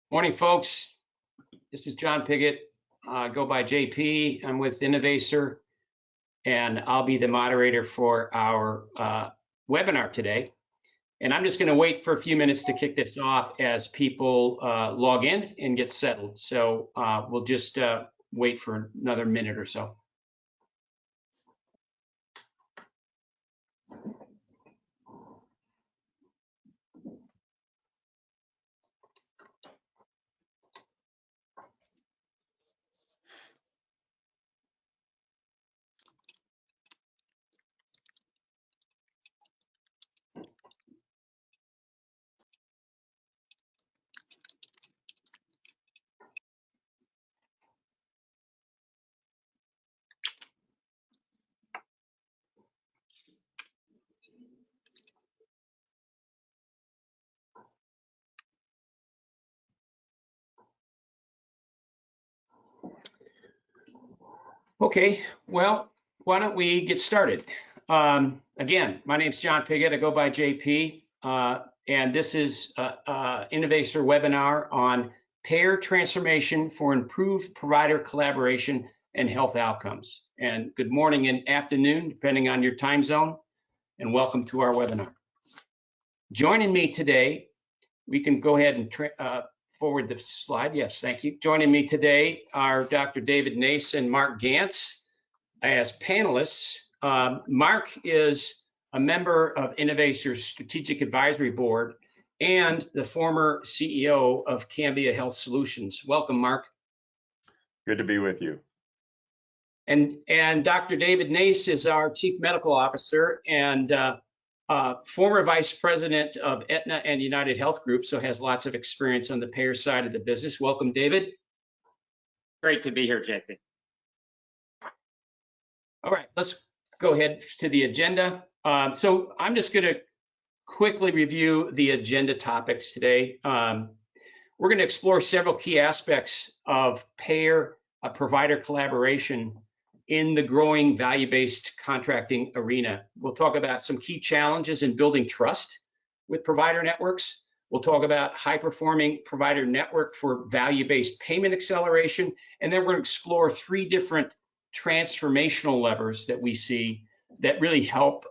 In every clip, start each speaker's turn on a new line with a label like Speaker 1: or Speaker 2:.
Speaker 1: Morning, folks. This is John Piggott. Go by JP. I'm with Innovacer, and I'll be the moderator for our webinar today. And I'm just going to wait for a few minutes to kick this off as people log in and get settled. So we'll just wait for another minute or so. Okay, well, why don't we get started? Again, my name's John Piggott. I go by JP, and this is Innovacer webinar on payer transformation for improved provider collaboration and health outcomes. And good morning and afternoon, depending on your time zone, and welcome to our webinar. Joining me today, we can go ahead and forward the slide. Yes, thank you. Joining me today are Dr. David Nace and Mark Gantz as panelists. Mark is a member of Innovacer's Strategic Advisory Board and the former CEO of Cambia Health Solutions. Welcome, Mark.
Speaker 2: Good to be with you.
Speaker 1: And Dr. David Nace is our Chief Medical Officer and former Vice President of Aetna and United Health Group, so has lots of experience on the payer side of the business. Welcome, David.
Speaker 3: Great to be here, JP.
Speaker 1: All right, let's go ahead to the agenda. So I'm just going to quickly review the agenda topics today. We're going to explore several key aspects of payer-provider collaboration in the growing value-based contracting arena. We'll talk about some key challenges in building trust with provider networks. We'll talk about high-performing provider network for value-based payment acceleration. And then we're going to explore three different transformational levers that we see that really help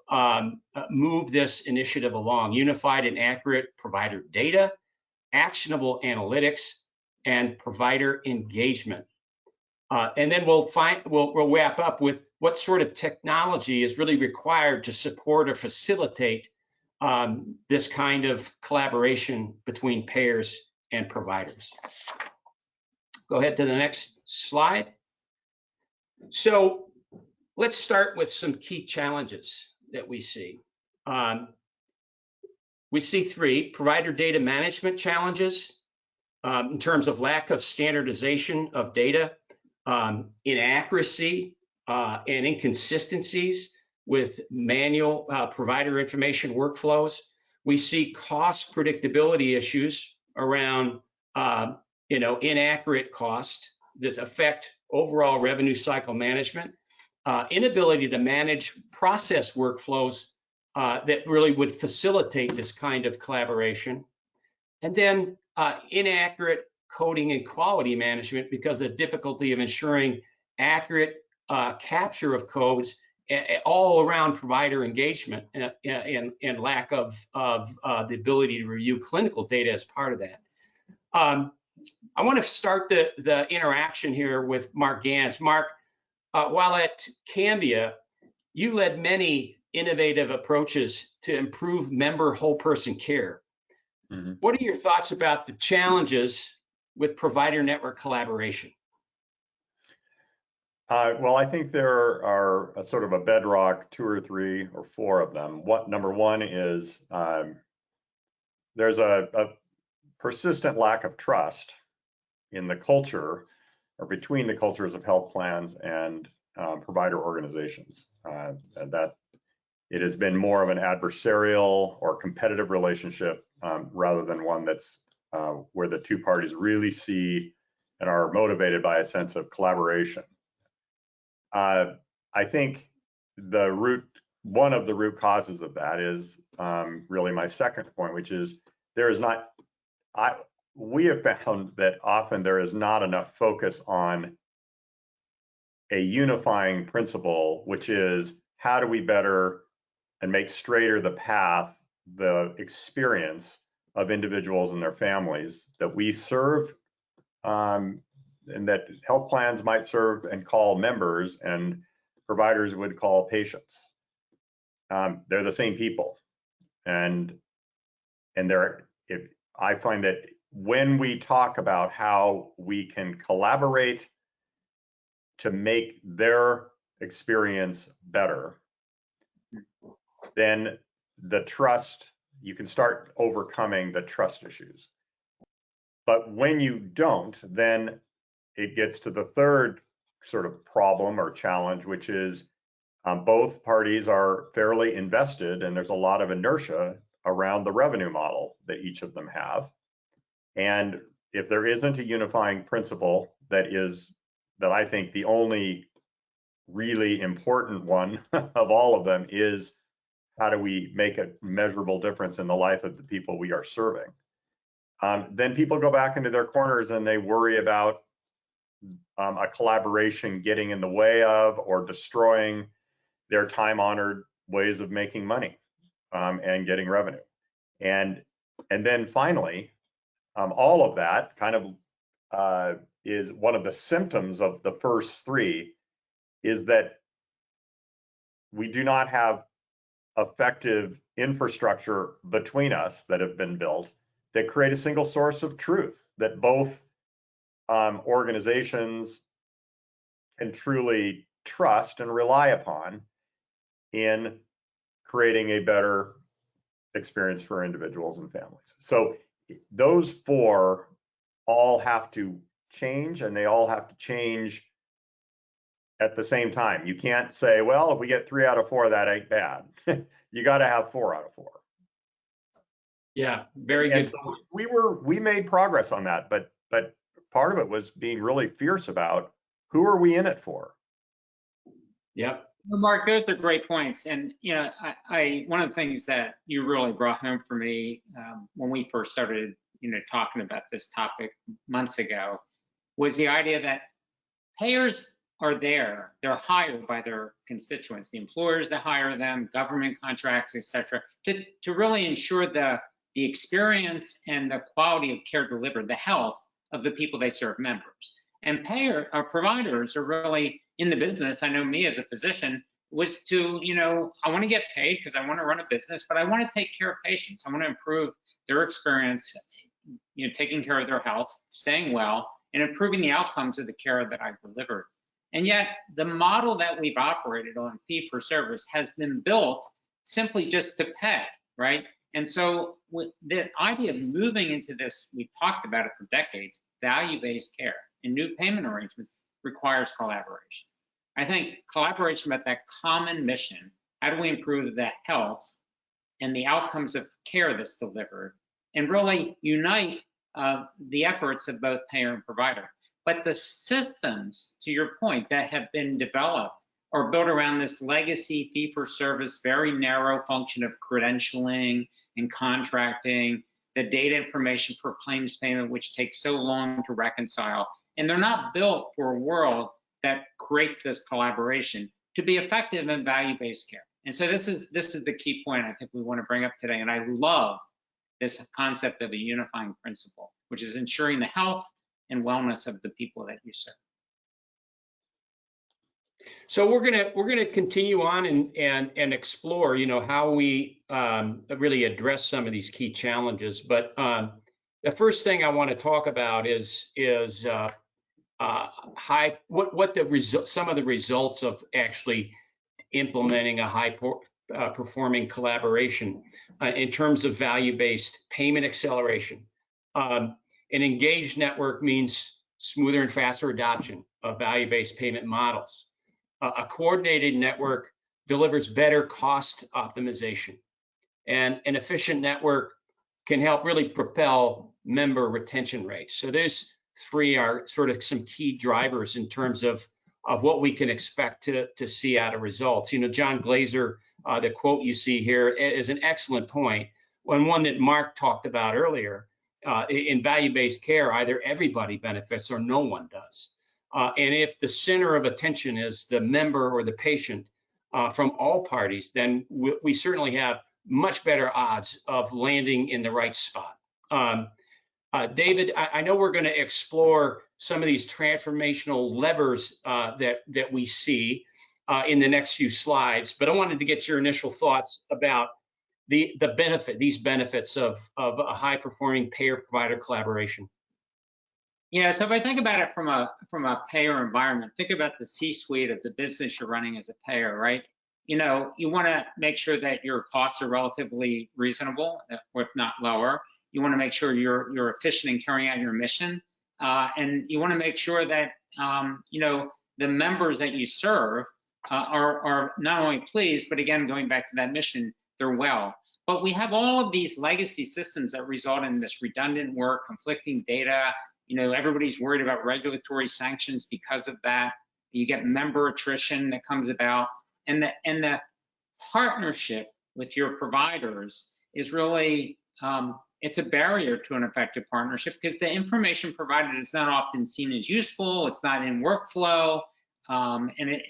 Speaker 1: move this initiative along: unified and accurate provider data, actionable analytics, and provider engagement. And then we'll wrap up with what sort of technology is really required to support or facilitate this kind of collaboration between payers and providers. Go ahead to the next slide. So let's start with some key challenges that we see. We see three: provider data management challenges in terms of lack of standardization of data, inaccuracy and inconsistencies with manual provider information workflows. We see cost predictability issues around inaccurate cost that affect overall revenue cycle management, inability to manage process workflows that really would facilitate this kind of collaboration, and then inaccurate coding and quality management because of the difficulty of ensuring accurate capture of codes all around provider engagement and lack of the ability to review clinical data as part of that. I want to start the interaction here with Mark Gantz. Mark, while at Cambia, you led many innovative approaches to improve member whole person care. Mm-hmm. What are your thoughts about the challenges with provider network collaboration?
Speaker 2: Well, I think there are a sort of a bedrock 2 or 3 or 4 of them. Number one is there's a persistent lack of trust in the culture or between the cultures of health plans and provider organizations. And that it has been more of an adversarial or competitive relationship rather than one that's where the two parties really see and are motivated by a sense of collaboration. I think one of the root causes of that is really my second point, which is there is not, we have found that often there is not enough focus on a unifying principle, which is how do we better and make straighter the path, the experience of individuals and their families that we serve, and that health plans might serve and call members, and providers would call patients. They're the same people, and I find that when we talk about how we can collaborate to make their experience better, then the trust, you can start overcoming the trust issues. But when you don't, then it gets to the third sort of problem or challenge, which is both parties are fairly invested, and there's a lot of inertia around the revenue model that each of them have. And if there isn't a unifying principle that I think the only really important one of all of them is, how do we make a measurable difference in the life of the people we are serving? Then people go back into their corners and they worry about a collaboration getting in the way of or destroying their time-honored ways of making money and getting revenue. And then finally, all of that kind of is one of the symptoms of the first three, is that we do not have effective infrastructure between us that have been built that create a single source of truth that both organizations can truly trust and rely upon in creating a better experience for individuals and families. So those four all have to change, and they all have to change at the same time. You can't say, well, if we get 3 out of 4, that ain't bad. You got to have 4 out of 4.
Speaker 1: Yeah, very
Speaker 2: and
Speaker 1: good.
Speaker 2: So we made progress on that, but part of it was being really fierce about who are we in it for.
Speaker 1: Yep.
Speaker 3: Well, Mark, those are great points. And, you know, one of the things that you really brought home for me when we first started, you know, talking about this topic months ago was the idea that payers are there. They're hired by their constituents, the employers that hire them, government contracts, et cetera, to really ensure the experience and the quality of care delivered, the health of the people they serve, members. And providers are really in the business. I know me as a physician was to, you know, I want to get paid because I want to run a business, but I want to take care of patients. I want to improve their experience, you know, taking care of their health, staying well, and improving the outcomes of the care that I've delivered. And yet the model that we've operated on, fee for service, has been built simply just to pay, right? And so the idea of moving into this, we've talked about it for decades, value-based care and new payment arrangements requires collaboration. I think collaboration about that common mission, how do we improve the health and the outcomes of care that's delivered, and really unite the efforts of both payer and provider. But the systems, to your point, that have been developed are built around this legacy fee-for-service, very narrow function of credentialing and contracting, the data information for claims payment, which takes so long to reconcile. And they're not built for a world that creates this collaboration to be effective in value-based care. And so this is the key point I think we want to bring up today. And I love this concept of a unifying principle, which is ensuring the health and wellness of the people that you serve.
Speaker 1: So we're gonna continue on and explore, you know, how we really address some of these key challenges. But the first thing I want to talk about is some of the results of actually implementing a high performing collaboration in terms of value-based payment acceleration. An engaged network means smoother and faster adoption of value-based payment models. A coordinated network delivers better cost optimization, and an efficient network can help really propel member retention rates. So those three are sort of some key drivers in terms of what we can expect to see out of results. You know, John Glazer, the quote you see here is an excellent point, and one that Mark talked about earlier. in value-based care, either everybody benefits or no one does. And if the center of attention is the member or the patient from all parties, then we certainly have much better odds of landing in the right spot. David, I know we're going to explore some of these transformational levers that we see in the next few slides, but I wanted to get your initial thoughts about these benefits of a high-performing payer-provider collaboration.
Speaker 3: Yeah, so if I think about it from a payer environment, think about the C-suite of the business you're running as a payer, right? You know, you want to make sure that your costs are relatively reasonable, if not lower. You want to make sure you're efficient in carrying out your mission, and you want to make sure that you know, the members that you serve are not only pleased, but again, going back to that mission, they're well. But we have all of these legacy systems that result in this redundant work, conflicting data. You know, everybody's worried about regulatory sanctions because of that. You get member attrition that comes about, and the partnership with your providers is really it's a barrier to an effective partnership because the information provided is not often seen as useful. It's not in workflow, and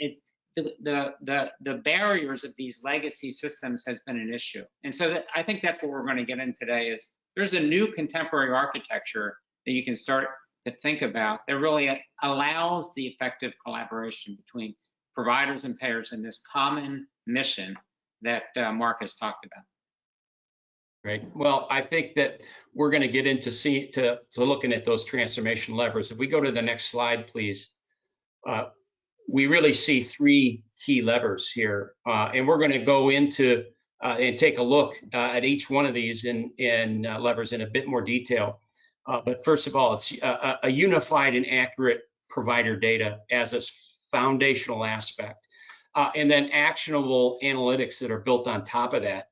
Speaker 3: the barriers of these legacy systems has been an issue. And so I think that's what we're going to get in today. Is there's a new contemporary architecture that you can start to think about that really allows the effective collaboration between providers and payers in this common mission that Mark has talked about.
Speaker 1: Great. Well, I think that we're going to get into looking at those transformation levers. If we go to the next slide, please. We really see three key levers here, and we're going to go into and take a look at each one of these in levers in a bit more detail. But first of all, it's a unified and accurate provider data as a foundational aspect, and then actionable analytics that are built on top of that.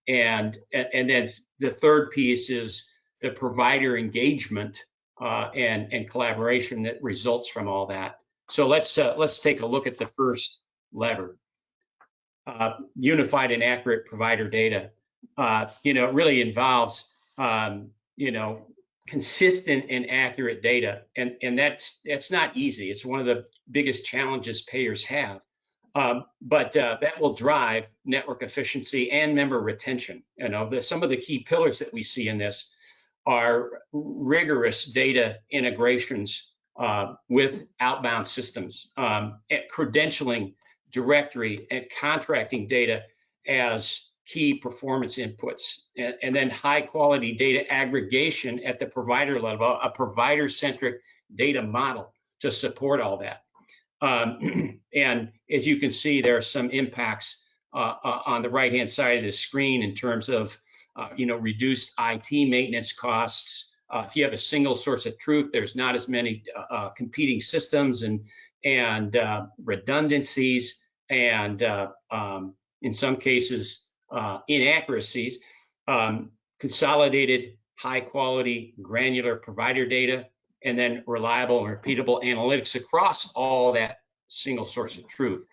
Speaker 1: And then the third piece is the provider engagement and collaboration that results from all that. So let's take a look at the first lever, unified and accurate provider data. You know, it really involves you know, consistent and accurate data, and that's not easy. It's one of the biggest challenges payers have. But that will drive network efficiency and member retention. You know, some of the key pillars that we see in this are rigorous data integrations with outbound systems, credentialing, directory, and contracting data as key performance inputs, and then high quality data aggregation at the provider level, a provider-centric data model to support all that. And as you can see, there are some impacts on the right-hand side of the screen in terms of, you know, reduced IT maintenance costs. If you have a single source of truth, there's not as many competing systems and redundancies, and in some cases, inaccuracies. Consolidated, high-quality, granular provider data, and then reliable and repeatable analytics across all that single source of truth.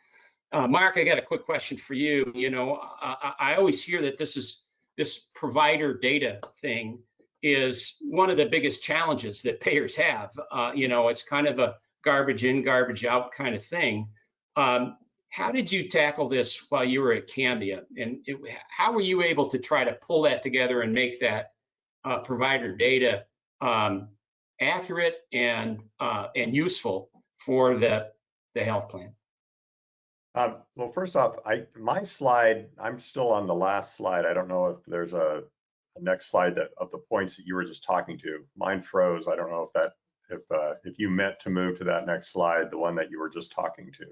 Speaker 1: Mark, I got a quick question for you. You know, I always hear that this provider data thing is one of the biggest challenges that payers have. You know, it's kind of a garbage in, garbage out kind of thing. How did you tackle this while you were at Cambia? And how were you able to try to pull that together and make that provider data accurate and useful for the health plan?
Speaker 2: Well, first off, my slide, I'm still on the last slide. I don't know if there's a next slide of the points that you were just talking to. Mine froze. I don't know if you meant to move to that next slide, the one that you were just talking to.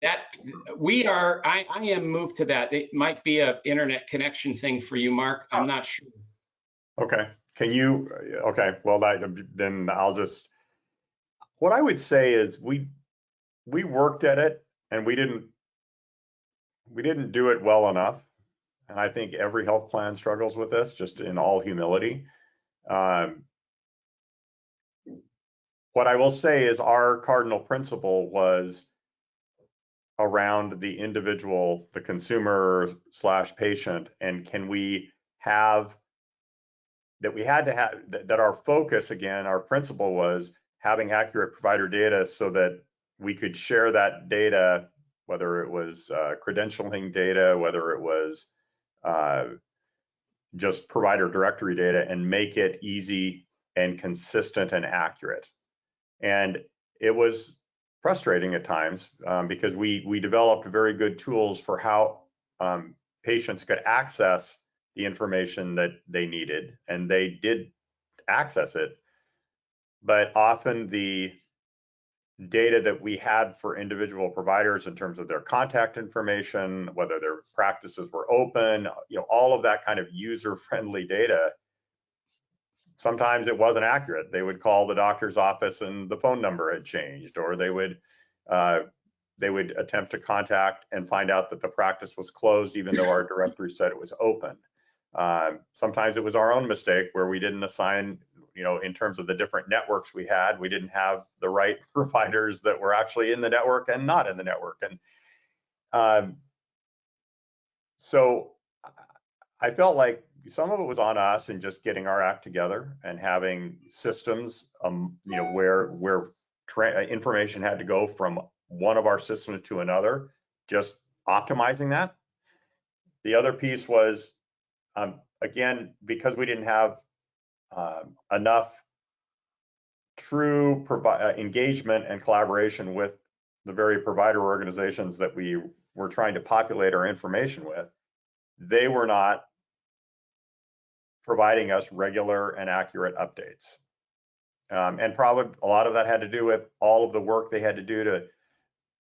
Speaker 1: I am moved to that. It might be an internet connection thing for you, Mark. I'm not sure.
Speaker 2: Okay. Okay. Well, then I'll just, what I would say is we worked at it and we didn't do it well enough. And I think every health plan struggles with this, just in all humility. What I will say is our cardinal principle was around the individual, the consumer / patient, and can we have that we had to have, that our focus, again, our principle was having accurate provider data so that we could share that data, whether it was credentialing data, whether it was just provider directory data, and make it easy and consistent and accurate. And it was frustrating at times because we developed very good tools for how patients could access the information that they needed, and they did access it. But often the data that we had for individual providers in terms of their contact information, whether their practices were open, all of that kind of user-friendly data, sometimes it wasn't accurate. They would call the doctor's office and the phone number had changed, or they would attempt to contact and find out that the practice was closed even though our directory said it was open. Sometimes it was our own mistake where we didn't assign, in terms of the different networks we had, we didn't have the right providers that were actually in the network and not in the network. And so I felt like some of it was on us in just getting our act together and having systems, where information had to go from one of our systems to another, just optimizing that. The other piece was, again, because we didn't have enough true engagement and collaboration with the very provider organizations that we were trying to populate our information with, they were not providing us regular and accurate updates. And probably a lot of that had to do with all of the work they had to do to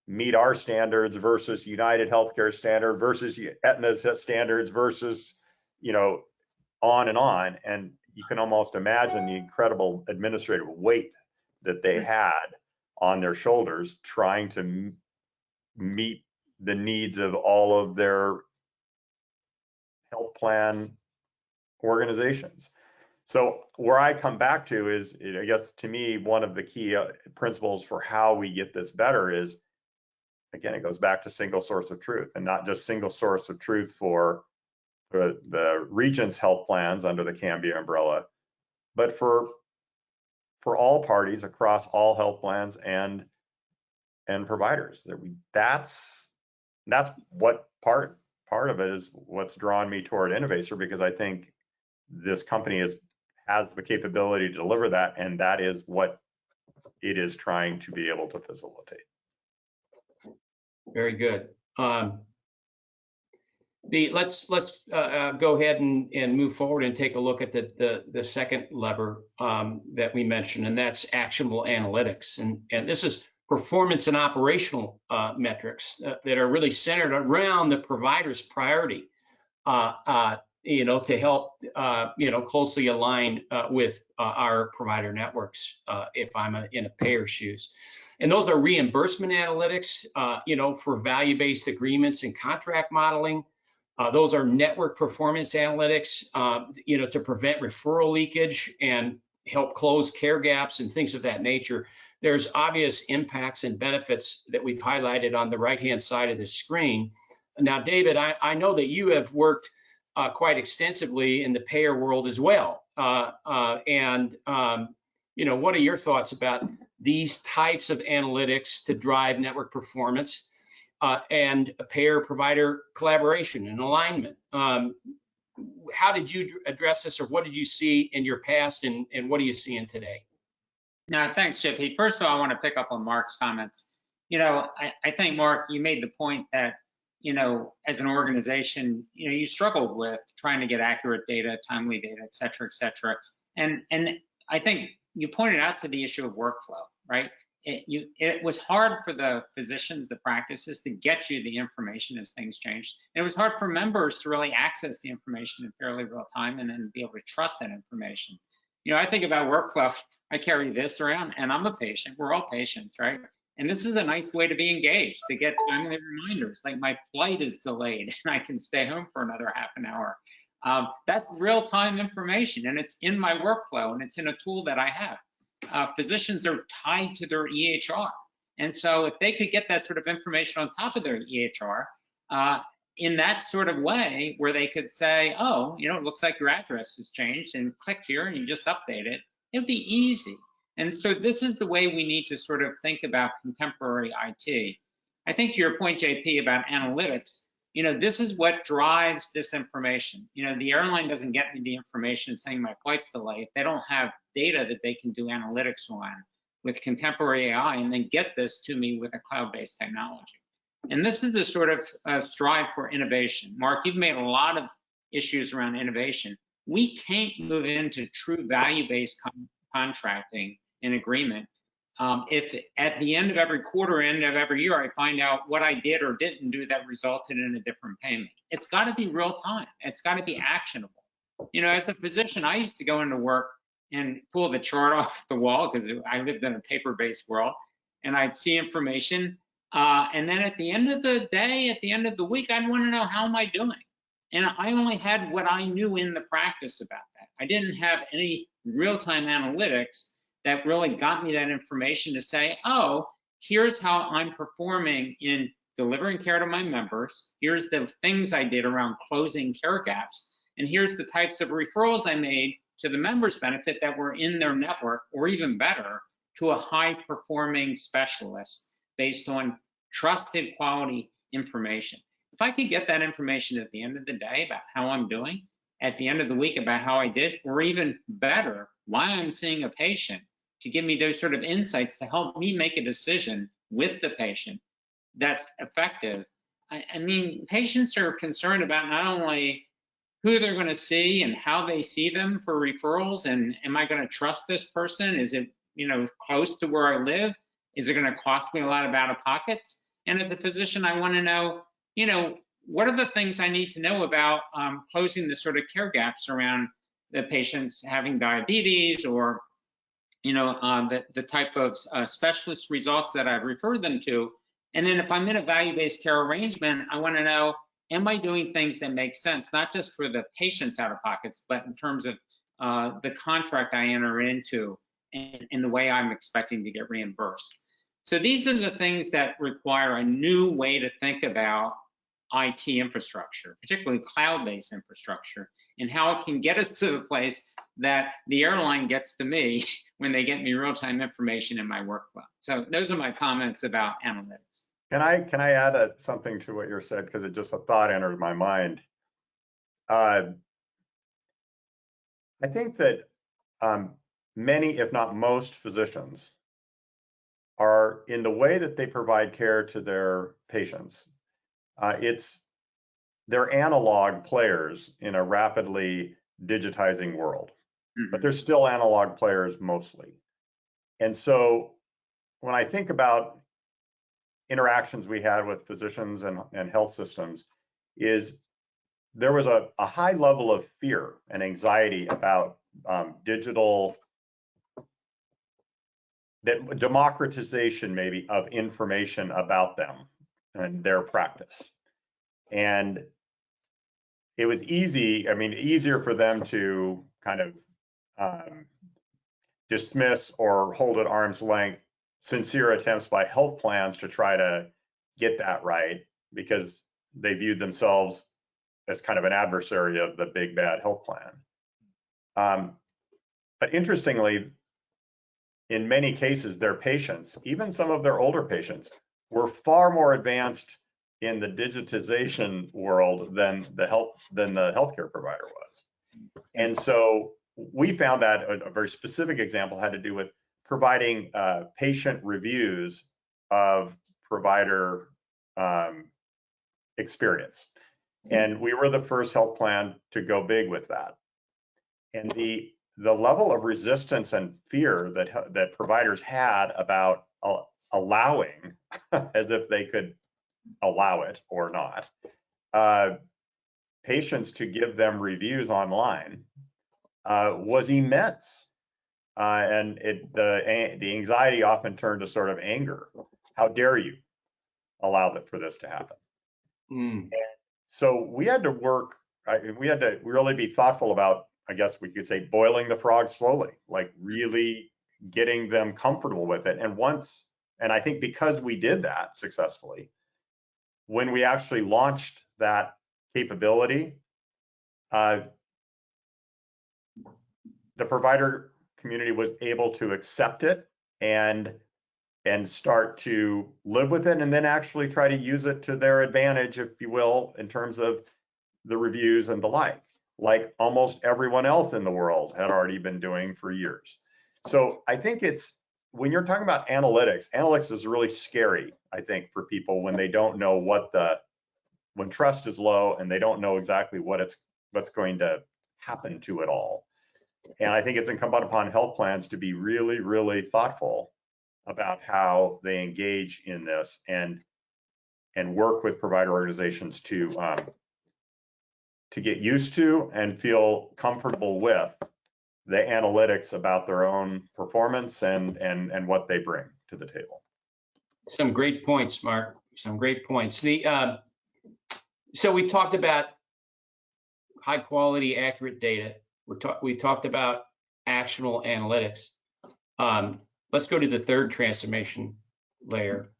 Speaker 2: meet our standards versus United Healthcare standard versus Aetna's standards versus, on and on. And you can almost imagine the incredible administrative weight that they had on their shoulders trying to meet the needs of all of their health plan organizations. So where I come back to is, I guess, to me, one of the key principles for how we get this better is, again, it goes back to single source of truth, and not just single source of truth for the Regents health plans under the Cambia umbrella, but for all parties across all health plans and providers. That's what part of it is what's drawn me toward Innovacer, because I think this company has the capability to deliver that, and that is what it is trying to be able to facilitate.
Speaker 1: Very good. Let's go ahead and move forward and take a look at the second lever that we mentioned, and that's actionable analytics. And this is performance and operational metrics that are really centered around the provider's priority, to help closely align with our provider networks if I'm in a payer's shoes. And those are reimbursement analytics, for value-based agreements and contract modeling. Those are network performance analytics, to prevent referral leakage and help close care gaps and things of that nature. There's obvious impacts and benefits that we've highlighted on the right-hand side of the screen. Now, David, I know that you have worked quite extensively in the payer world as well. What are your thoughts about these types of analytics to drive network performance and payer-provider collaboration and alignment? How did you address this, or what did you see in your past, and what are you seeing today?
Speaker 3: No, thanks, JP. First of all, I want to pick up on Mark's comments. I think, Mark, you made the point that, as an organization, you struggled with trying to get accurate data, timely data, et cetera, and I think you pointed out to the issue of workflow, right? It was hard for the physicians, the practices, to get you the information as things changed. And it was hard for members to really access the information in fairly real time and then be able to trust that information. I think about workflow. I carry this around, and I'm a patient. We're all patients, right? And this is a nice way to be engaged, to get timely reminders, like my flight is delayed and I can stay home for another half an hour. That's real-time information, and it's in my workflow, and it's in a tool that I have. Physicians are tied to their EHR. And so if they could get that sort of information on top of their EHR, in that sort of way where they could say, oh, it looks like your address has changed, and click here and you just update it. It'd be easy. And so this is the way we need to sort of think about contemporary IT. I think to your point, JP, about analytics, this is what drives this information. The airline doesn't get me the information saying my flight's delayed. They don't have data that they can do analytics on with contemporary AI and then get this to me with a cloud-based technology. And this is the sort of strive for innovation. Mark, you've made a lot of issues around innovation. We can't move into true value-based contracting and agreement if at the end of every quarter, end of every year, I find out what I did or didn't do that resulted in a different payment. It's got to be real time. It's got to be actionable. As a physician, I used to go into work and pull the chart off the wall because I lived in a paper-based world, and I'd see information. And then at the end of the day, at the end of the week, I'd want to know, how am I doing? And I only had what I knew in the practice about that. I didn't have any real-time analytics that really got me that information to say, oh, here's how I'm performing in delivering care to my members. Here's the things I did around closing care gaps. And here's the types of referrals I made to the members' benefit that were in their network, or even better, to a high-performing specialist based on trusted quality information. If I could get that information at the end of the day about how I'm doing, at the end of the week about how I did, or even better, why I'm seeing a patient, to give me those sort of insights to help me make a decision with the patient that's effective. I mean, patients are concerned about not only who they're going to see and how they see them for referrals, and am I going to trust this person? Is it, close to where I live? Is it going to cost me a lot of out-of-pockets? And as a physician, I want to know, what are the things I need to know about closing the sort of care gaps around the patients having diabetes, or the type of specialist results that I've referred them to. And then if I'm in a value-based care arrangement, I want to know, am I doing things that make sense, not just for the patient's out-of-pockets, but in terms of the contract I enter into and in the way I'm expecting to get reimbursed. So these are the things that require a new way to think about IT infrastructure, particularly cloud-based infrastructure, and how it can get us to the place that the airline gets to me when they get me real-time information in my workflow. So those are my comments about analytics.
Speaker 2: Can I add something to what you said, because it just a thought entered my mind. I think that many, if not most, physicians are, in the way that they provide care to their patients, they're analog players in a rapidly digitizing world, but they're still analog players mostly. And so when I think about interactions we had with physicians and health systems, is there was a high level of fear and anxiety about digital, that democratization maybe of information about them and their practice. And it was easier for them to kind of dismiss or hold at arm's length sincere attempts by health plans to try to get that right, because they viewed themselves as kind of an adversary of the big bad health plan. But interestingly, in many cases, their patients, even some of their older patients, were far more advanced in the digitization world than the healthcare provider was. And so we found that a very specific example had to do with providing patient reviews of provider experience. And we were the first health plan to go big with that. And the level of resistance and fear that providers had about allowing, as if they could allow it or not, patients to give them reviews online was immense. And the anxiety often turned to sort of anger. How dare you allow for this to happen? And so we had to work, we had to really be thoughtful about, I guess we could say, boiling the frog slowly, like really getting them comfortable with it. And I think because we did that successfully, when we actually launched that capability, the provider community was able to accept it and start to live with it, and then actually try to use it to their advantage, if you will, in terms of the reviews and the like almost everyone else in the world had already been doing for years. So I think it's, when you're talking about analytics is really scary, I think, for people when they don't know when trust is low and they don't know exactly what's going to happen to it all. And I think it's incumbent upon health plans to be really, really thoughtful about how they engage in this and work with provider organizations to get used to and feel comfortable with the analytics about their own performance and what they bring to the table.
Speaker 1: Some great points, Mark. Some great points. So we talked about high quality, accurate data. We talked about actionable analytics. Let's go to the third transformation layer,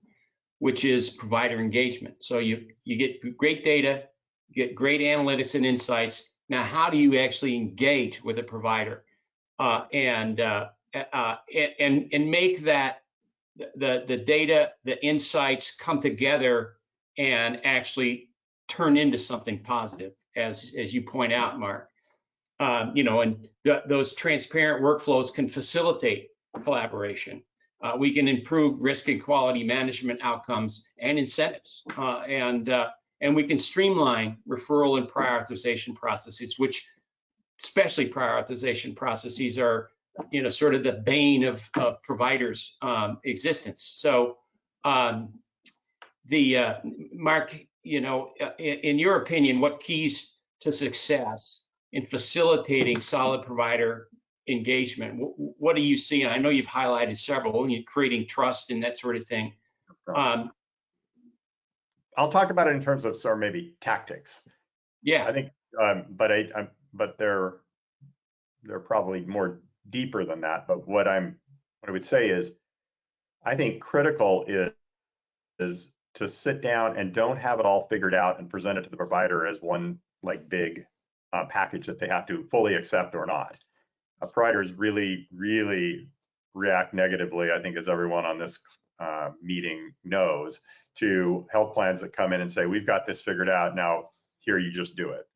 Speaker 1: which is provider engagement. So you get great data, you get great analytics and insights. Now, how do you actually engage with a provider and make that the data, the insights come together and actually turn into something positive, as you point out, Mark. And those transparent workflows can facilitate collaboration. We can improve risk and quality management outcomes and incentives, and we can streamline referral and prioritization processes, which especially prioritization processes are, sort of the bane of providers' existence. So, Mark, in your opinion, what keys to success in facilitating solid provider engagement? What do you see? And I know you've highlighted several, creating trust and that sort of thing.
Speaker 2: I'll talk about it in terms of sort of maybe tactics.
Speaker 1: Yeah,
Speaker 2: I think, but they're probably more deeper than that. But what I would say is, I think critical is to sit down and don't have it all figured out and present it to the provider as one like big package that they have to fully accept or not. Providers really, really react negatively, I think, as everyone on this meeting knows, to health plans that come in and say, we've got this figured out, now here, you just do it.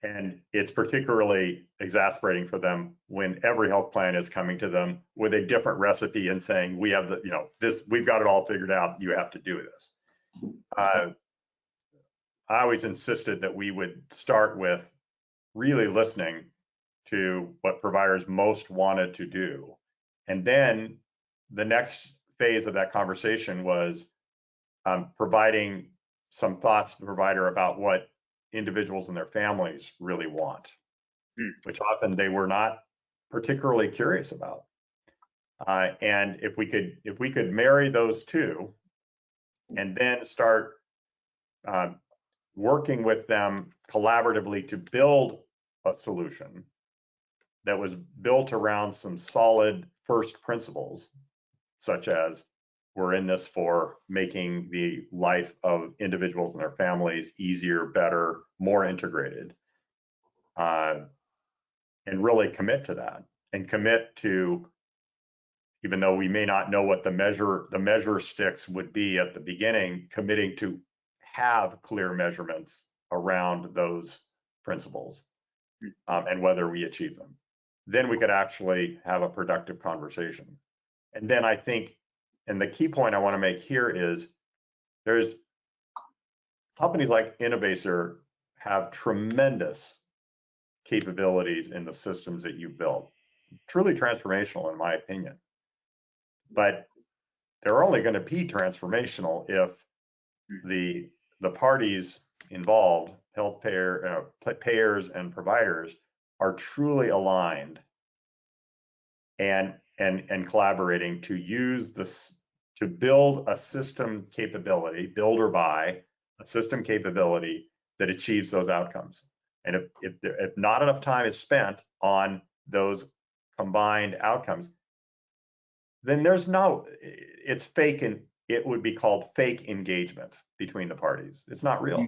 Speaker 2: And it's particularly exasperating for them when every health plan is coming to them with a different recipe and saying, we have this, we've got it all figured out, you have to do this. I always insisted that we would start with really listening to what providers most wanted to do. And then the next phase of that conversation was providing some thoughts to the provider about what individuals and their families really want, which often they were not particularly curious about. And if we could marry those two and then start working with them collaboratively to build a solution that was built around some solid first principles, such as we're in this for making the life of individuals and their families easier, better, more integrated, and really commit to that, and commit to, even though we may not know what the measure sticks would be at the beginning, committing to have clear measurements around those principles and whether we achieve them. Then we could actually have a productive conversation. And then I think, and the key point I want to make here is, there's companies like Innovaccer have tremendous capabilities in the systems that you've built, truly transformational in my opinion. But they're only going to be transformational if the parties involved, payers and providers, are truly aligned and collaborating to use this, to build a system capability, build or buy a system capability that achieves those outcomes. And if not enough time is spent on those combined outcomes, then it's fake and it would be called fake engagement between the parties. It's not real.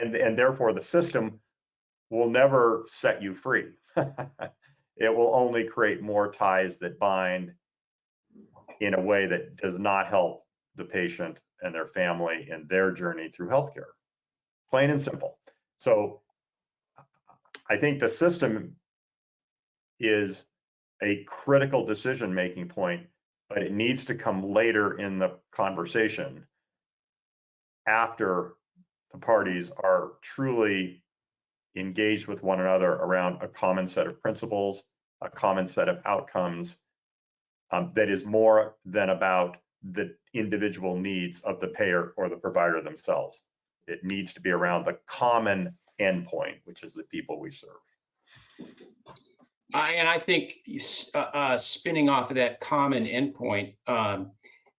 Speaker 2: And therefore the system will never set you free. It will only create more ties that bind in a way that does not help the patient and their family in their journey through healthcare. Plain and simple. So I think the system is a critical decision-making point, but it needs to come later in the conversation after the parties are truly engaged with one another around a common set of principles, a common set of outcomes that is more than about the individual needs of the payer or the provider themselves. It needs to be around the common endpoint, which is the people we serve.
Speaker 1: And I think spinning off of that common endpoint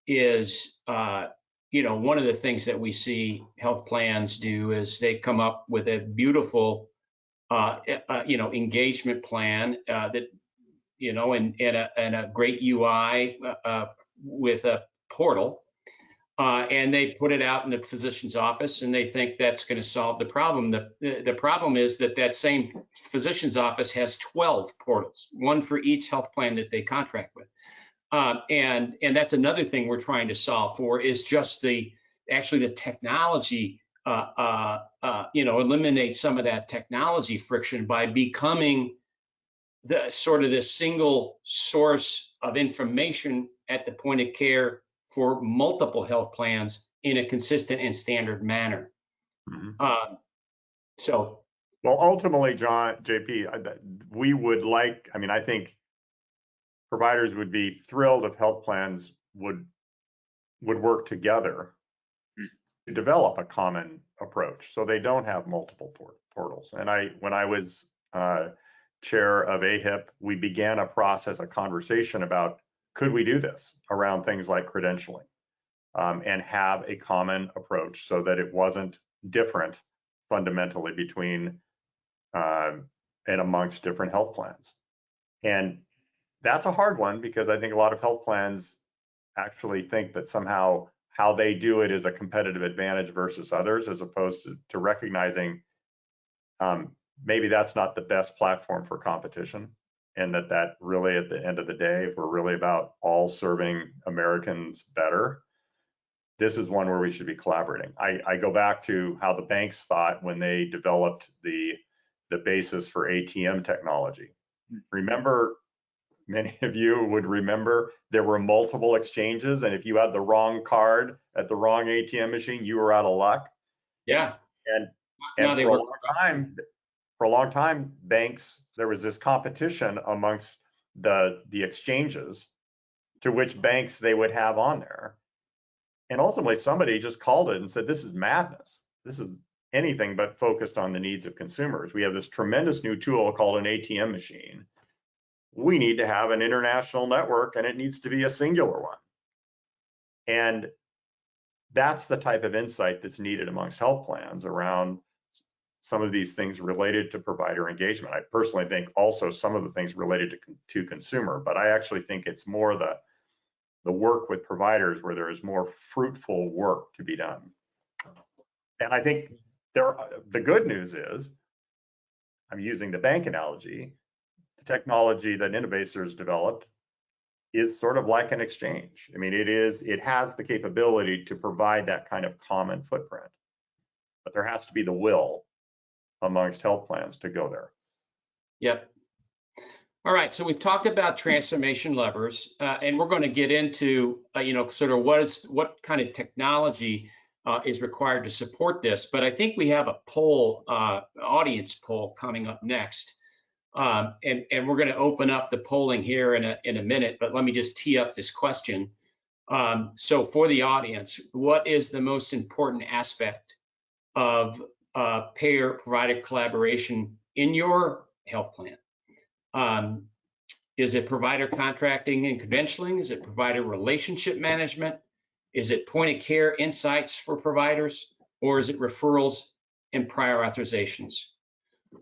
Speaker 1: is, one of the things that we see health plans do is they come up with a beautiful, engagement plan that, and a great UI with a portal. And they put it out in the physician's office and they think that's going to solve the problem. The problem is that same physician's office has 12 portals, one for each health plan that they contract with. And that's another thing we're trying to solve for is just the technology, eliminate some of that technology friction by becoming the sort of the single source of information at the point of care for multiple health plans in a consistent and standard manner.
Speaker 2: Mm-hmm.
Speaker 1: Well,
Speaker 2: ultimately, JP, we would like, I think providers would be thrilled if health plans would work together to develop a common approach so they don't have multiple portals. And when I was chair of AHIP, we began a process, a conversation about could we do this around things like credentialing and have a common approach so that it wasn't different fundamentally between and amongst different health plans. And that's a hard one because I think a lot of health plans actually think that somehow how they do it is a competitive advantage versus others, as opposed to recognizing maybe that's not the best platform for competition. And that really at the end of the day, if we're really about all serving Americans better, this is one where we should be collaborating. I go back to how the banks thought when they developed the basis for ATM technology. Remember, many of you would remember there were multiple exchanges, and if you had the wrong card at the wrong ATM machine, you were out of luck.
Speaker 1: Yeah.
Speaker 2: And for a long time, banks, there was this competition amongst the exchanges to which banks they would have on there. And ultimately, somebody just called it and said, this is madness. This is anything but focused on the needs of consumers. We have this tremendous new tool called an ATM machine. We need to have an international network, and it needs to be a singular one. And that's the type of insight that's needed amongst health plans around some of these things related to provider engagement. I personally think also some of the things related to consumer, but I actually think it's more the work with providers where there is more fruitful work to be done. And I think the good news is, I'm using the bank analogy, the technology that Innovacers developed is sort of like an exchange. It has the capability to provide that kind of common footprint, but there has to be the will amongst health plans to go there.
Speaker 1: Yep. All right, so we've talked about transformation levers, and we're going to get into, sort of what kind of technology is required to support this. But I think we have a poll, audience poll coming up next, and we're going to open up the polling here in a minute. But let me just tee up this question. So for the audience, what is the most important aspect of payer-provider collaboration in your health plan? Is it provider contracting and credentialing? Is it provider relationship management? Is it point of care insights for providers? Or is it referrals and prior authorizations?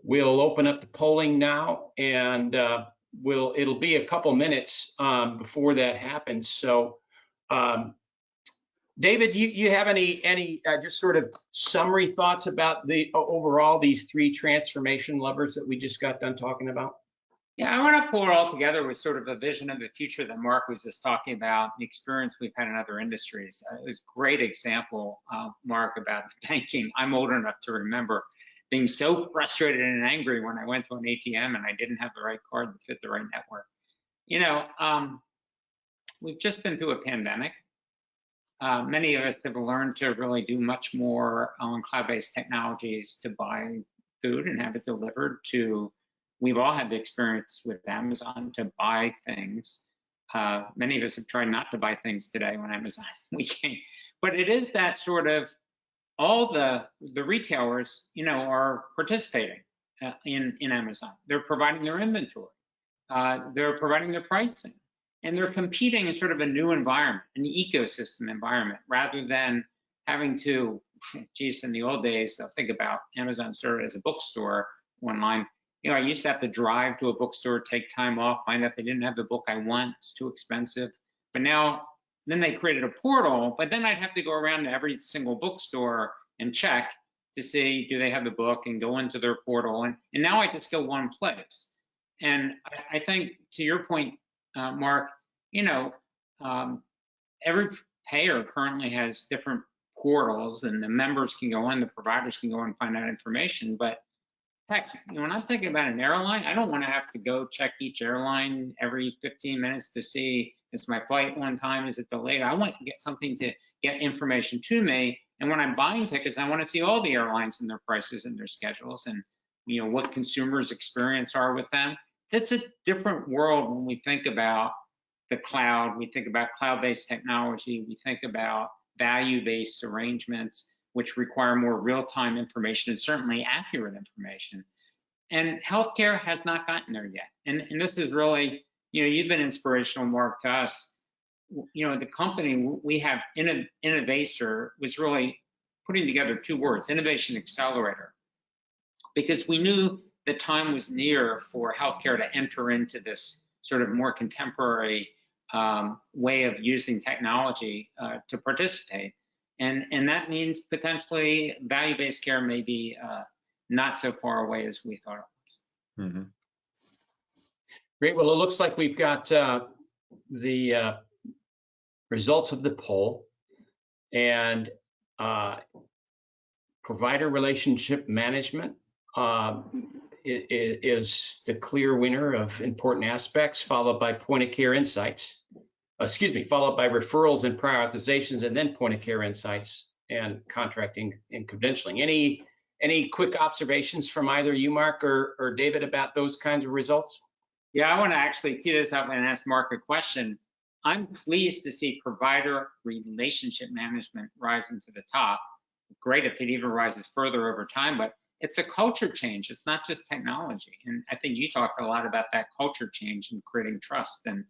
Speaker 1: We'll open up the polling now, and it'll be a couple minutes before that happens. So David, you have any just sort of summary thoughts about the overall these three transformation levers that we just got done talking about?
Speaker 3: Yeah, I want to pull it all together with sort of a vision of the future that Mark was just talking about, the experience we've had in other industries. It was a great example, Mark, about banking. I'm old enough to remember being so frustrated and angry when I went to an ATM and I didn't have the right card to fit the right network. You know, we've just been through a pandemic. Many of us have learned to really do much more on cloud-based technologies to buy food and have it delivered to. We've all had the experience with Amazon to buy things. Many of us have tried not to buy things today when Amazon we came, but it is that sort of all the retailers, you know, are participating in Amazon. They're providing their inventory, they're providing their pricing, and they're competing in sort of a new environment, an ecosystem environment, rather than having to, geez, in the old days, think about Amazon started as a bookstore online. You know, I used to have to drive to a bookstore, take time off, find out they didn't have the book I want, it's too expensive. But now, then they created a portal, but then I'd have to go around to every single bookstore and check to see, do they have the book, and go into their portal. And now I just go one place. And I think, to your point, Mark, you know, every payer currently has different portals, and the members can go in, the providers can go and find out information. But heck, you know, when I'm thinking about an airline, I don't want to have to go check each airline every 15 minutes to see, is my flight on time, is it delayed? I want to get something to get information to me. And when I'm buying tickets, I want to see all the airlines and their prices and their schedules, and, you know, what consumers' experience are with them. It's a different world when we think about the cloud. We think about cloud-based technology. We think about value-based arrangements, which require more real-time information and certainly accurate information. And healthcare has not gotten there yet. And this is really, you know, you've been inspirational, Mark, to us. You know, the company we have, Innovator, was really putting together two words, innovation accelerator, because we knew the time was near for healthcare to enter into this sort of more contemporary way of using technology to participate. And that means potentially value-based care may be not so far away as we thought it was.
Speaker 2: Mm-hmm.
Speaker 1: Great. Well, it looks like we've got the results of the poll, and provider relationship management is the clear winner of important aspects, followed by point of care insights. Followed by referrals and prior authorizations, and then point of care insights and contracting and credentialing. Any quick observations from either you, Mark, or David, about those kinds of results?
Speaker 3: Yeah, I want to actually tee this up and ask Mark a question. I'm pleased to see provider relationship management rising to the top. Great if it even rises further over time, but it's a culture change. It's not just technology. And I think you talked a lot about that culture change and creating trust and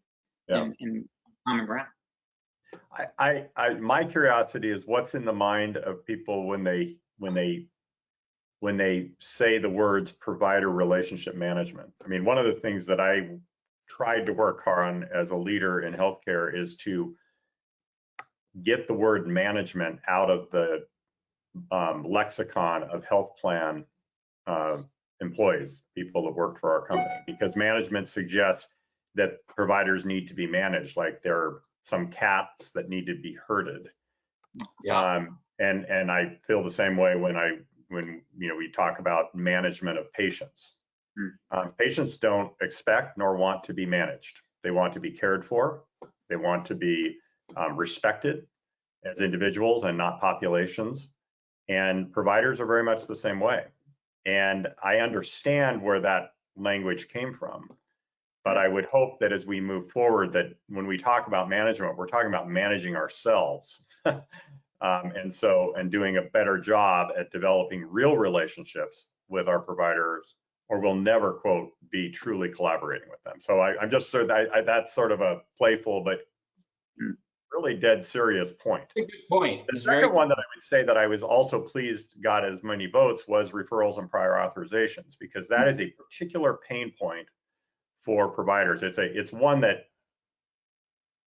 Speaker 3: common ground.
Speaker 2: My curiosity is what's in the mind of people when they say the words provider relationship management. I mean, one of the things that I tried to work hard on as a leader in healthcare is to get the word management out of the lexicon of health plan employees, people that work for our company, because management suggests that providers need to be managed, like there are some cats that need to be herded.
Speaker 1: Yeah.
Speaker 2: And I feel the same way when you know, we talk about management of patients. Patients don't expect nor want to be managed. They want to be cared for. They want to be respected as individuals and not populations. And providers are very much the same way. And I understand where that language came from. But I would hope that as we move forward, that when we talk about management, we're talking about managing ourselves. and doing a better job at developing real relationships with our providers, or we'll never, quote, be truly collaborating with them. So I'm just sort of, that's sort of a playful but really dead serious point.
Speaker 1: Good point.
Speaker 2: The second one that I would say that I was also pleased got as many votes was referrals and prior authorizations, because that is a particular pain point for providers. It's one that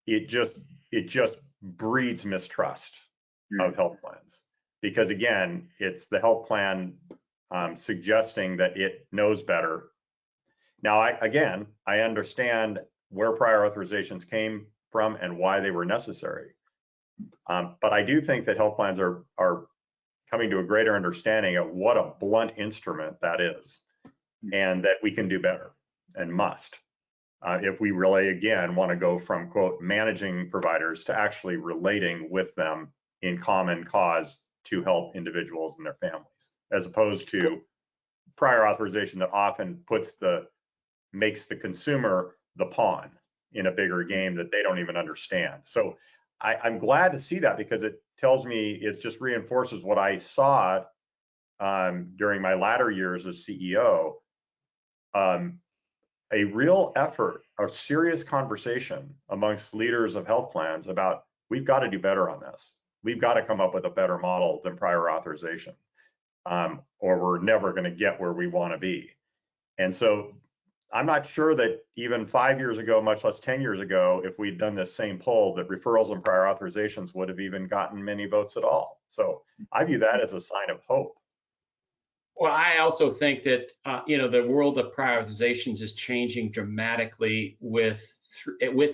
Speaker 2: it just breeds mistrust. of health plans. Because again, it's the health plan suggesting that it knows better. Now, I understand where prior authorizations came from and why they were necessary. But I do think that health plans are coming to a greater understanding of what a blunt instrument that is, and that we can do better and must. If we really, again, want to go from, quote, managing providers to actually relating with them in common cause to help individuals and their families, as opposed to prior authorization that often makes the consumer the pawn in a bigger game that they don't even understand. So I'm glad to see that, because it tells me, it just reinforces what I saw during my latter years as CEO. A real effort, a serious conversation amongst leaders of health plans about, we've got to do better on this. We've got to come up with a better model than prior authorization, or we're never going to get where we want to be. And so I'm not sure that even 5 years ago, much less 10 years ago, if we'd done this same poll, that referrals and prior authorizations would have even gotten many votes at all. So I view that as a sign of hope.
Speaker 1: Well, I also think that the world of prioritizations is changing dramatically with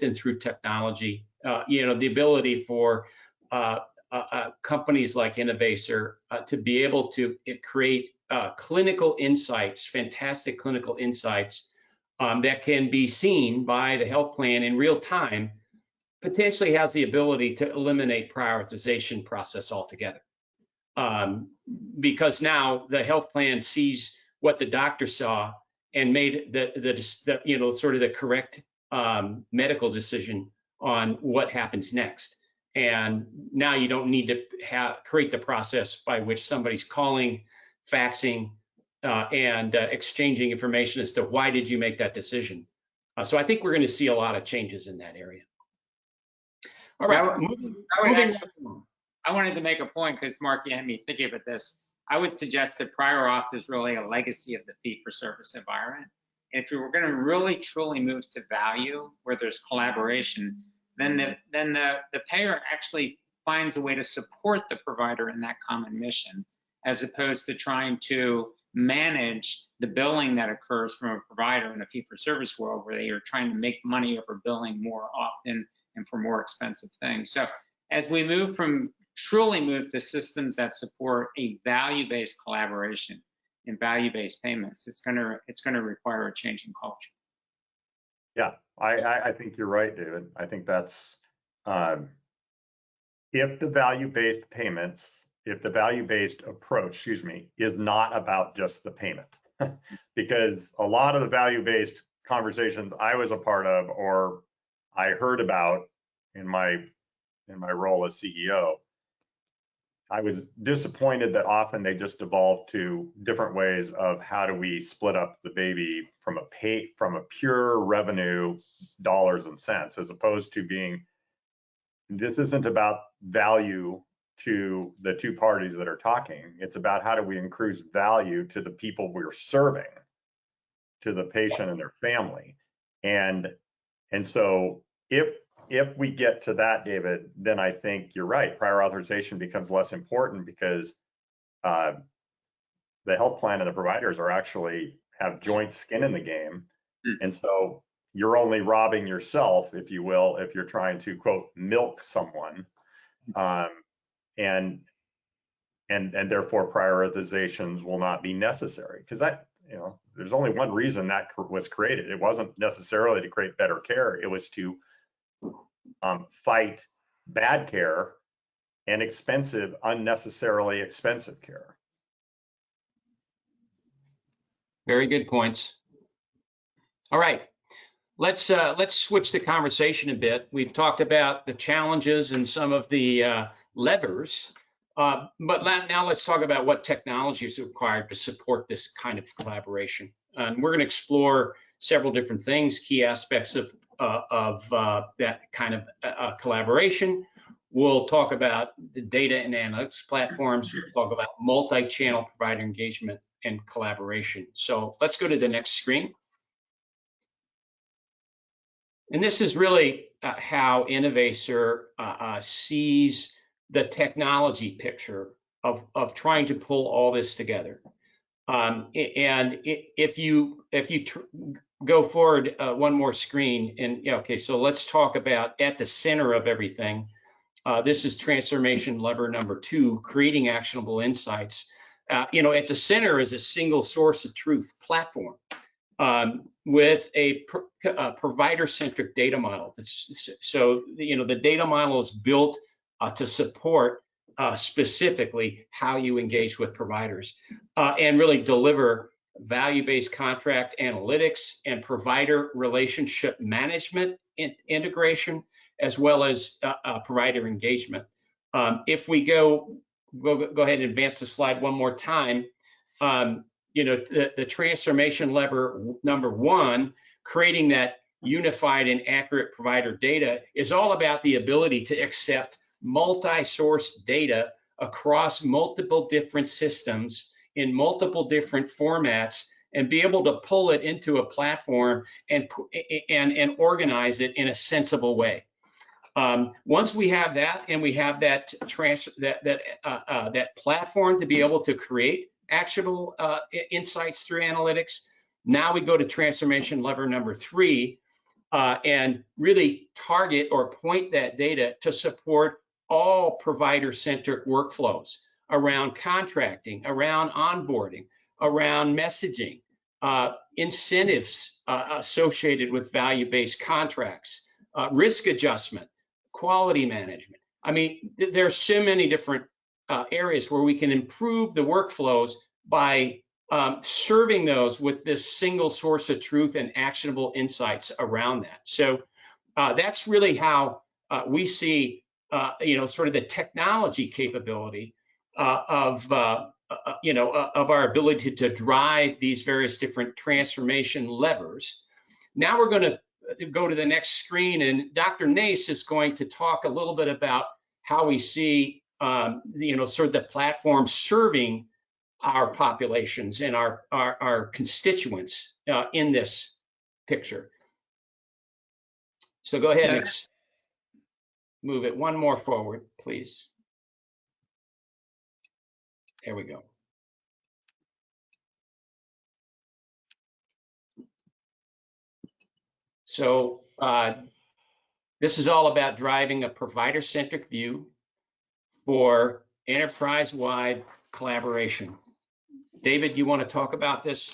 Speaker 1: and through technology. The ability for companies like Innovacer to be able to create clinical insights, fantastic clinical insights that can be seen by the health plan in real time, potentially has the ability to eliminate prioritization process altogether. Because now the health plan sees what the doctor saw and made the sort of the correct medical decision on what happens next. And now you don't need to create the process by which somebody's calling, faxing, and exchanging information as to why did you make that decision. So I think we're going to see a lot of changes in that area. All right, moving on.
Speaker 3: I wanted to make a point, because Mark, you had me thinking about this. I would suggest that prior auth is really a legacy of the fee-for-service environment. And if you were going to really truly move to value, where there's collaboration, then the payer actually finds a way to support the provider in that common mission, as opposed to trying to manage the billing that occurs from a provider in a fee-for-service world, where they are trying to make money over billing more often and for more expensive things. So as we truly move to systems that support a value-based collaboration and value-based payments, it's going to require a change in culture.
Speaker 2: Yeah, I think you're right, David. I think that's if the value-based approach, is not about just the payment, because a lot of the value-based conversations I was a part of, or I heard about in my role as CEO, I was disappointed that often they just evolved to different ways of how do we split up the baby from a pure revenue dollars and cents, as opposed to being, this isn't about value to the two parties that are talking. It's about how do we increase value to the people we're serving, to the patient and their family. And so if we get to that, David, then I think you're right. Prior authorization becomes less important, because the health plan and the providers have joint skin in the game. And so you're only robbing yourself, if you will, if you're trying to, quote, milk someone. And therefore prioritizations will not be necessary, because there's only one reason that was created. It wasn't necessarily to create better care. It was to fight bad care and unnecessarily expensive care.
Speaker 1: Very good points. All right, let's switch the conversation a bit. We've talked about the challenges and some of the levers, but now let's talk about what technology is required to support this kind of collaboration. And we're going to explore several different things, key aspects of that kind of collaboration. We'll talk about the data and analytics platforms. We'll talk about multi-channel provider engagement and collaboration. So let's go to the next screen. And this is really how Innovacer sees the technology picture of trying to pull all this together. And if you go forward one more screen, and okay, so let's talk about at the center of everything. This is transformation lever number 2, creating actionable insights. At the center is a single source of truth platform with a provider-centric data model. So the data model is built to support specifically how you engage with providers and really deliver value-based contract analytics and provider relationship management integration, as well as provider engagement. If we go ahead and advance the slide one more time, the transformation lever number 1, creating that unified and accurate provider data, is all about the ability to accept multi-source data across multiple different systems in multiple different formats and be able to pull it into a platform and organize it in a sensible way. Once we have that, and we have that platform to be able to create actionable insights through analytics, now we go to transformation lever number 3 and really target or point that data to support all provider-centric workflows around contracting, around onboarding, around messaging, incentives associated with value-based contracts, risk adjustment, quality management. I mean, there's so many different areas where we can improve the workflows by serving those with this single source of truth and actionable insights around that. So that's really how we see, sort of the technology capability of our ability to drive these various different transformation levers. Now we're going to go to the next screen, and Dr. Nace is going to talk a little bit about how we see, sort of the platform serving our populations and our constituents in this picture. So go ahead, Nick. Move it one more forward, please. There we go. So this is all about driving a provider-centric view for enterprise-wide collaboration. David, you want to talk about this?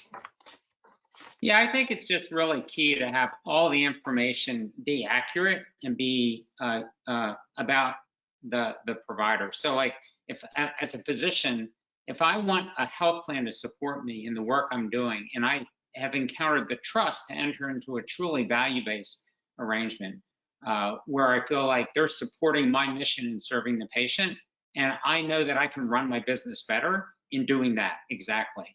Speaker 3: Yeah, I think it's just really key to have all the information be accurate and be about the provider. So like, if as a physician, if I want a health plan to support me in the work I'm doing, and I have encountered the trust to enter into a truly value-based arrangement where I feel like they're supporting my mission in serving the patient, and I know that I can run my business better in doing that exactly.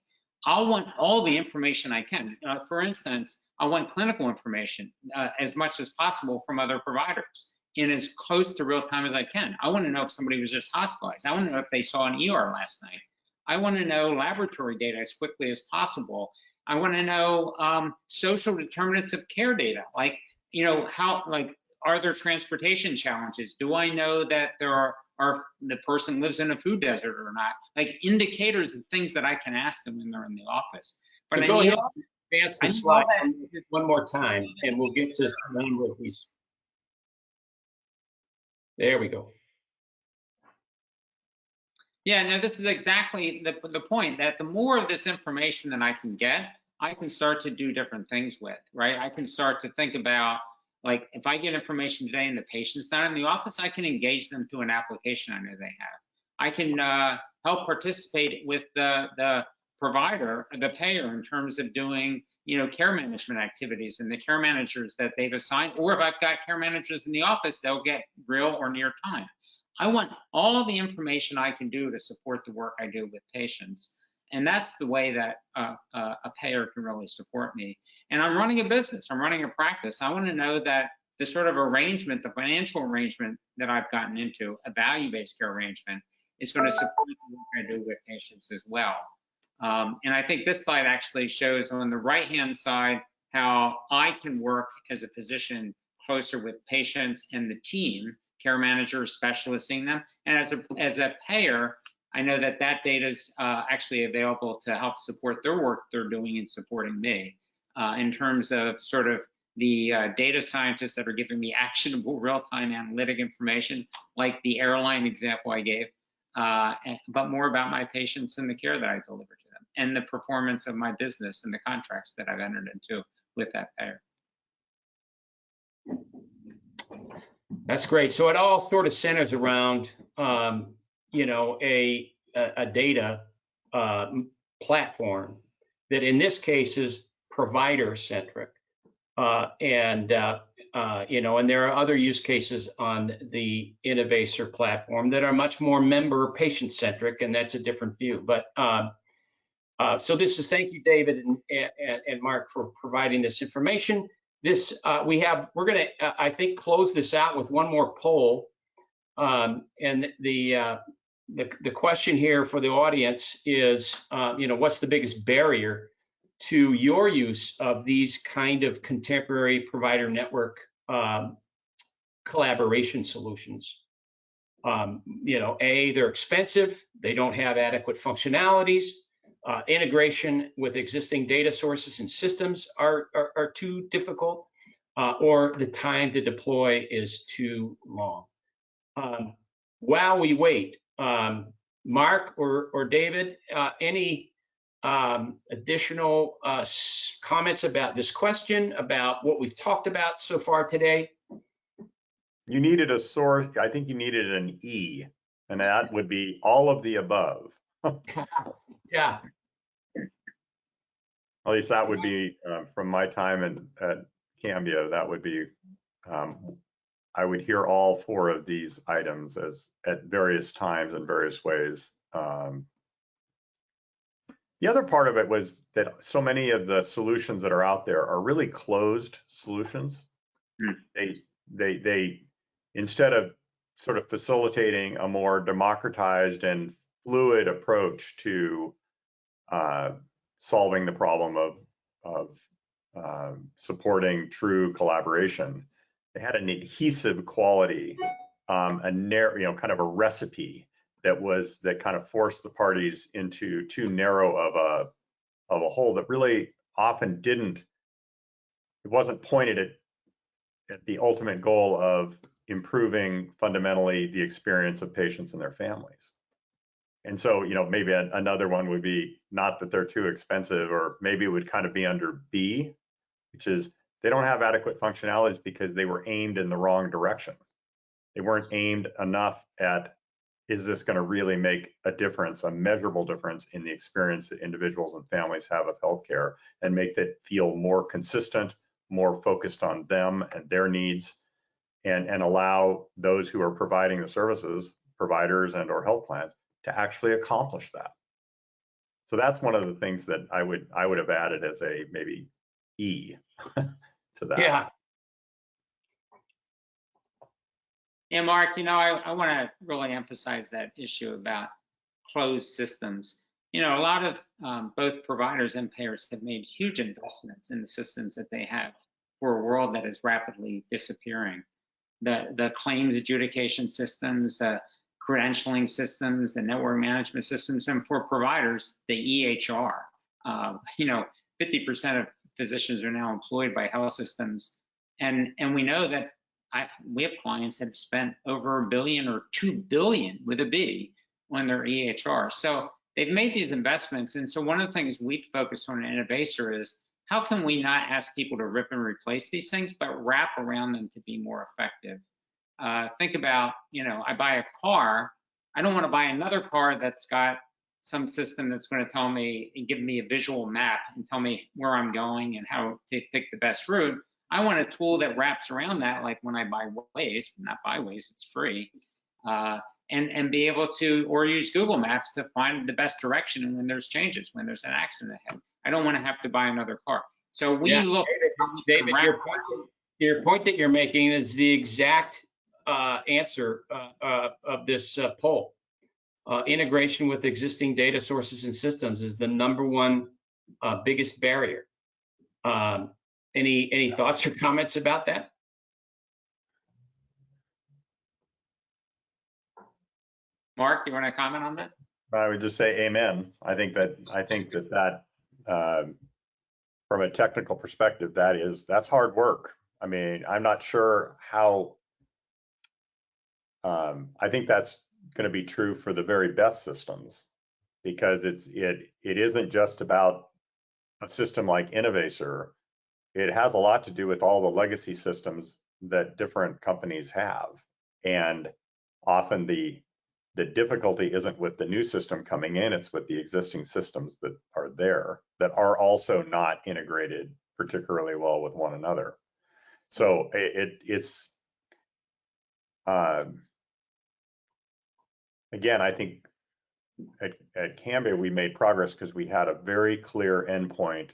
Speaker 3: I'll want all the information I can. For instance, I want clinical information as much as possible from other providers in as close to real time as I can. I want to know if somebody was just hospitalized. I want to know if they saw an ER last night. I want to know laboratory data as quickly as possible. I want to know social determinants of care data, like, are there transportation challenges? Do I know that there are the person lives in a food desert or not? Like indicators of things that I can ask them when they're in the office. But
Speaker 1: go ahead, advance the slide one more time, and we'll get to these. There we go.
Speaker 3: Yeah, no, this is exactly the point, that the more of this information that I can get, I can start to do different things with, right? I can start to think about, like, if I get information today and the patient's not in the office, I can engage them through an application I know they have. I can help participate with the provider, the payer, in terms of doing, care management activities and the care managers that they've assigned. Or if I've got care managers in the office, they'll get real or near time. I want all the information I can do to support the work I do with patients. And that's the way that a payer can really support me. And I'm running a business, I'm running a practice. I want to know that the sort of arrangement, the financial arrangement that I've gotten into, a value-based care arrangement, is going to support the work I do with patients as well. And I think this slide actually shows on the right-hand side how I can work as a physician closer with patients and the team, care managers, specialists seeing them. And as a payer, I know that data is actually available to help support their work they're doing in supporting me in terms of sort of the data scientists that are giving me actionable real-time analytic information, like the airline example I gave, but more about my patients and the care that I deliver to them and the performance of my business and the contracts that I've entered into with that payer.
Speaker 1: That's great. So it all sort of centers around, you know, a data platform that in this case is provider-centric. You know, and there are other use cases on the Innovacer platform that are much more member patient-centric, and that's a different view. But so this is, thank you, David and Mark, for providing this information. This we're going to, I think, close this out with one more poll. And the question here for the audience is, you know, what's the biggest barrier to your use of these kind of contemporary provider network collaboration solutions? You know, they're expensive, they don't have adequate functionalities, integration with existing data sources and systems are too difficult, or the time to deploy is too long. While we wait, Mark or David, any additional comments about this question, about what we've talked about so far today?
Speaker 2: You needed a source. I think you needed an E, and that would be all of the above.
Speaker 1: Yeah.
Speaker 2: At least that would be from my time at Cambia. That would be, I would hear all four of these items at various times in various ways. The other part of it was that so many of the solutions that are out there are really closed solutions. They instead of sort of facilitating a more democratized and fluid approach to solving the problem of supporting true collaboration, they had an adhesive quality, kind of a recipe that kind of forced the parties into too narrow of a hole that really often it wasn't pointed at the ultimate goal of improving fundamentally the experience of patients and their families. And so, you know, maybe another one would be not that they're too expensive, or maybe it would kind of be under B, which is they don't have adequate functionalities because they were aimed in the wrong direction. They weren't aimed enough at, is this going to really make a difference, a measurable difference in the experience that individuals and families have of healthcare, and make it feel more consistent, more focused on them and their needs, and allow those who are providing the services, providers and or health plans, to actually accomplish that. So that's one of the things that I would have added as a maybe E to that.
Speaker 1: Yeah.
Speaker 3: Yeah, Mark, you know, I want to really emphasize that issue about closed systems. You know, a lot of both providers and payers have made huge investments in the systems that they have for a world that is rapidly disappearing. The claims adjudication systems, credentialing systems, the network management systems, and for providers, the EHR. You know, 50% of physicians are now employed by health systems, and we know that we have clients that have spent over $1 billion or $2 billion with a B on their EHR. So they've made these investments, and so one of the things we've focused on in Innovacer is how can we not ask people to rip and replace these things, but wrap around them to be more effective? Think about, you know, I buy a car. I don't want to buy another car that's got some system that's going to tell me and give me a visual map and tell me where I'm going and how to pick the best route. I want a tool that wraps around that, like when I buy Waze, not buy Waze, it's free, and be able to, or use Google Maps to find the best direction when there's changes, when there's an accident ahead. I don't want to have to buy another car. So we look.
Speaker 1: David, your point that you're making is the exact answer of this poll. Integration with existing data sources and systems is the #1 biggest barrier. Any thoughts or comments about that?
Speaker 3: Mark, you want to comment on that?
Speaker 2: I would just say amen. I think that from a technical perspective, that's hard work. I mean, I'm not sure how, I think that's going to be true for the very best systems, because it isn't just about a system like Innovacer. It has a lot to do with all the legacy systems that different companies have. And often the difficulty isn't with the new system coming in, it's with the existing systems that are there that are also not integrated particularly well with one another. So it's again, I think at Cambia we made progress because we had a very clear endpoint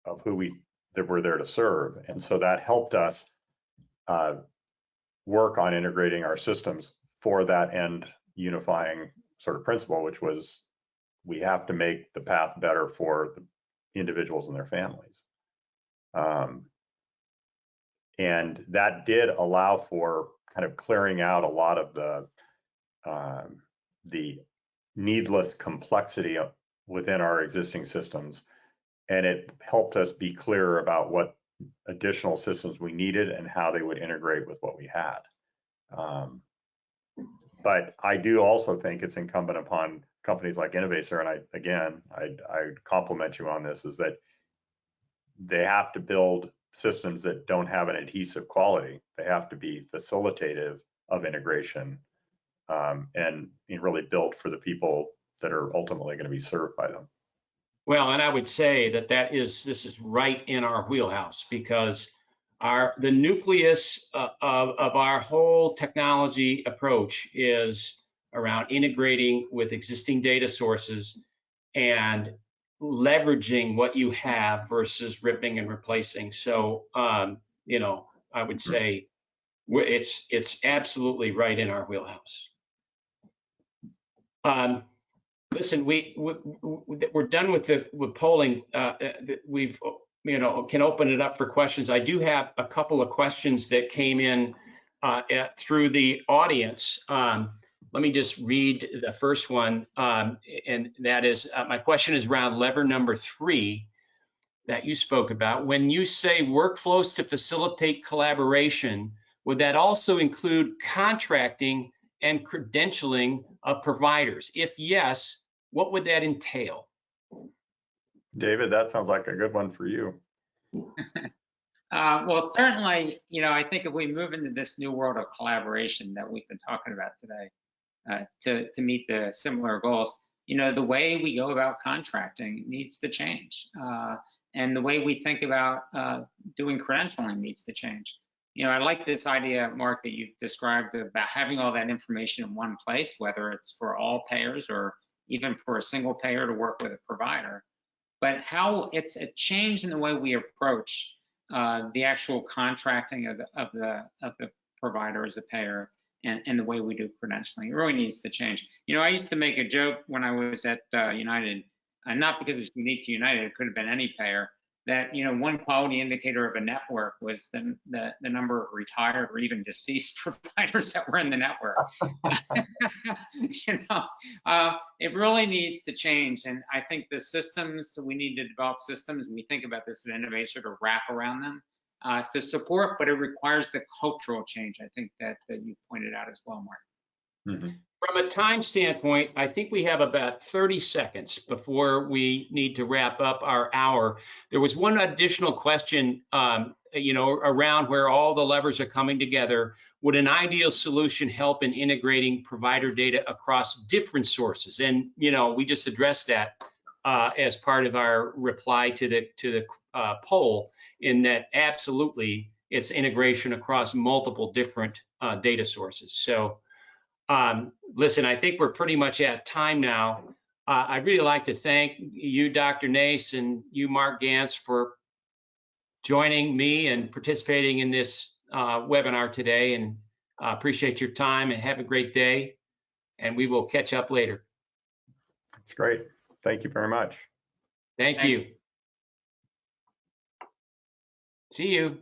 Speaker 2: of who that we're there to serve, and so that helped us work on integrating our systems for that end unifying sort of principle, which was we have to make the path better for the individuals and their families. And that did allow for kind of clearing out a lot of the needless complexity within our existing systems. And it helped us be clearer about what additional systems we needed and how they would integrate with what we had. But I do also think it's incumbent upon companies like Innovacer, and I compliment you on this, is that they have to build systems that don't have an adhesive quality. They have to be facilitative of integration, and really built for the people that are ultimately going to be served by them.
Speaker 1: Well, and I would say that this is right in our wheelhouse, because the nucleus of our whole technology approach is around integrating with existing data sources and leveraging what you have versus ripping and replacing. So, you know, I would say it's absolutely right in our wheelhouse. Listen, we're done with polling. We've, you know, can open it up for questions. I do have a couple of questions that came in through the audience. Let me just read the first one, and that is, my question is around lever number 3 that you spoke about. When you say workflows to facilitate collaboration, would that also include contracting and credentialing of providers? If yes, what would that entail?
Speaker 2: David, that sounds like a good one for you.
Speaker 3: Well, certainly, you know, I think if we move into this new world of collaboration that we've been talking about today, to meet the similar goals, you know, the way we go about contracting needs to change. And the way we think about doing credentialing needs to change. You know, I like this idea, Mark, that you've described about having all that information in one place, whether it's for all payers or even for a single payer to work with a provider. But how it's a change in the way we approach the actual contracting of the provider as a payer, and the way we do credentialing. It really needs to change. You know, I used to make a joke when I was at United, not because it's unique to United, it could have been any payer, that, you know, one quality indicator of a network was the number of retired or even deceased providers that were in the network. You know, it really needs to change. And I think the systems, we need to develop systems, and we think about this at Innovacer, to wrap around them to support, but it requires the cultural change, I think, that you pointed out as well, Mark.
Speaker 2: Mm-hmm.
Speaker 1: From a time standpoint, I think we have about 30 seconds before we need to wrap up our hour. There was one additional question, you know, around where all the levers are coming together. Would an ideal solution help in integrating provider data across different sources? And, you know, we just addressed that as part of our reply to the poll, in that absolutely it's integration across multiple different data sources. So, listen, I think we're pretty much at time now. I'd really like to thank you, Dr. Nace, and you, Mark Gantz, for joining me and participating in this webinar today, and appreciate your time, and have a great day, and we will catch up later.
Speaker 2: That's great. Thank you very much.
Speaker 1: Thank you. See you.